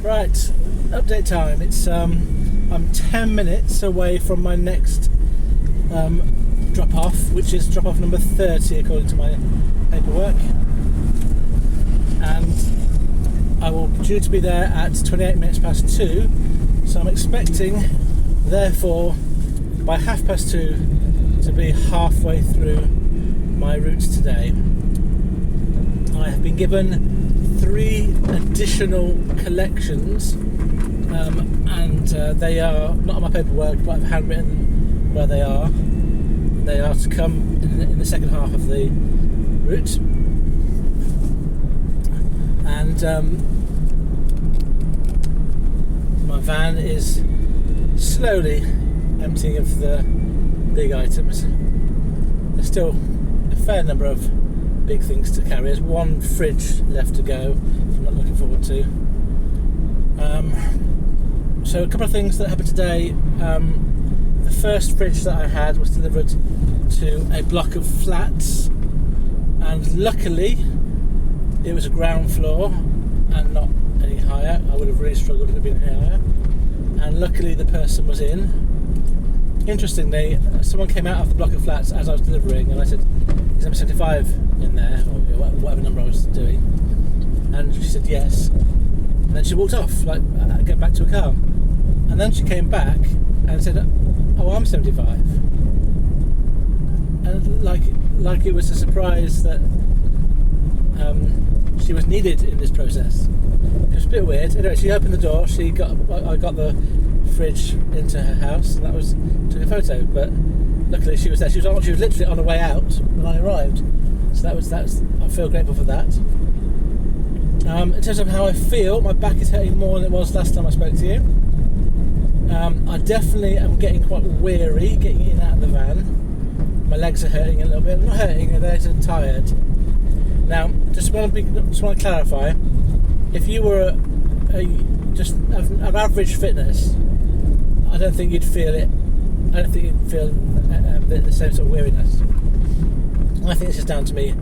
Right, update time. It's I'm 10 minutes away from my next drop off, which is drop off number 30 according to my paperwork, and I will be due to be there at 28 minutes past 2, so I'm expecting therefore by 2:30 to be halfway through my route today. I have been given 3 additional collections, and they are not on my paperwork, but I've handwritten where they are. They are to come in the second half of the route, and my van is slowly emptying of the big items. There's still a fair number of big things to carry. There's one fridge left to go, I'm not looking forward to. So a couple of things that happened today. The first fridge that I had was delivered to a block of flats, and luckily it was a ground floor and not any higher. I would have really struggled if it had been any higher, and luckily the person was in. Interestingly, someone came out of the block of flats as I was delivering, and I said, "Is number 75 in there?" or whatever number I was doing, and she said yes. And then she walked off, like, get back to her car. And then she came back and said, "Oh, I'm 75." And like it was a surprise that she was needed in this process. It was a bit weird. Anyway, she opened the door. I got the fridge into her house, and took a photo. But luckily she was there. She was literally on her way out when I arrived. So that was. I feel grateful for that. In terms of how I feel, my back is hurting more than it was last time I spoke to you. I definitely am getting quite weary getting in and out of the van. My legs are hurting a little bit. I'm not hurting, their legs are tired. Now, just want to clarify, if you were just of average fitness, I don't think you'd feel it. I don't think you'd feel the same sort of weariness. I think this is down to me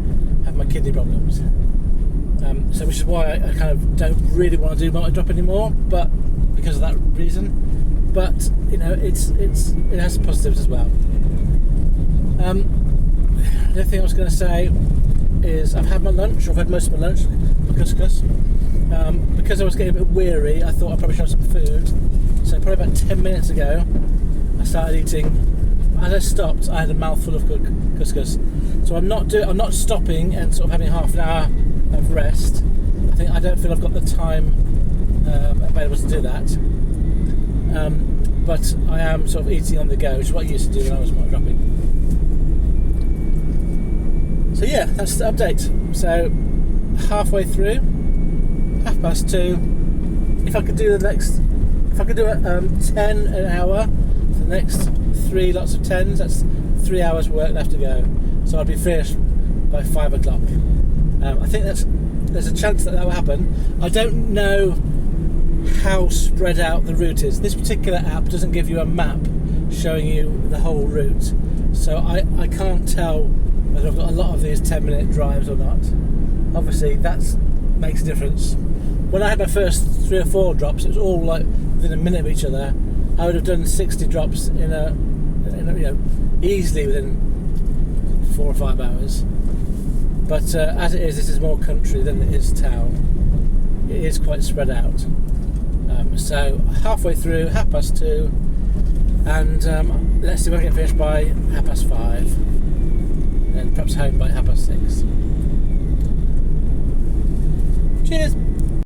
having my kidney problems. So which is why I kind of don't really want to do multi-drop anymore, but because of that reason. But you know, it has some positives as well. The other thing I was going to say is I've had my lunch, or I've had most of my lunch, couscous. Because I was getting a bit weary, I thought I'd probably should have some food. So probably about 10 minutes ago, I started eating. As I stopped, I had a mouthful of couscous. So I'm not stopping and sort of having half an hour of rest. I don't feel I've got the time available to do that. But I am sort of eating on the go, which is what I used to do when I was more dropping. So yeah, that's the update. So halfway through, 2:30. If I could do 10 an hour for the next 3 lots of 10s, that's 3 hours work left to go. So I'd be finished by 5 o'clock. I think there's a chance that will happen. I don't know how spread out the route is. This particular app doesn't give you a map showing you the whole route, so I can't tell whether I've got a lot of these 10-minute drives or not. Obviously that makes a difference. When I had my first 3 or 4 drops, it was all like within a minute of each other. I would have done 60 drops in a easily within 4 or 5 hours. But as it is, this is more country than it is town. It is quite spread out. So halfway through, 2:30, and let's see if I can get finished by 5:30, and perhaps home by 6:30. Cheers.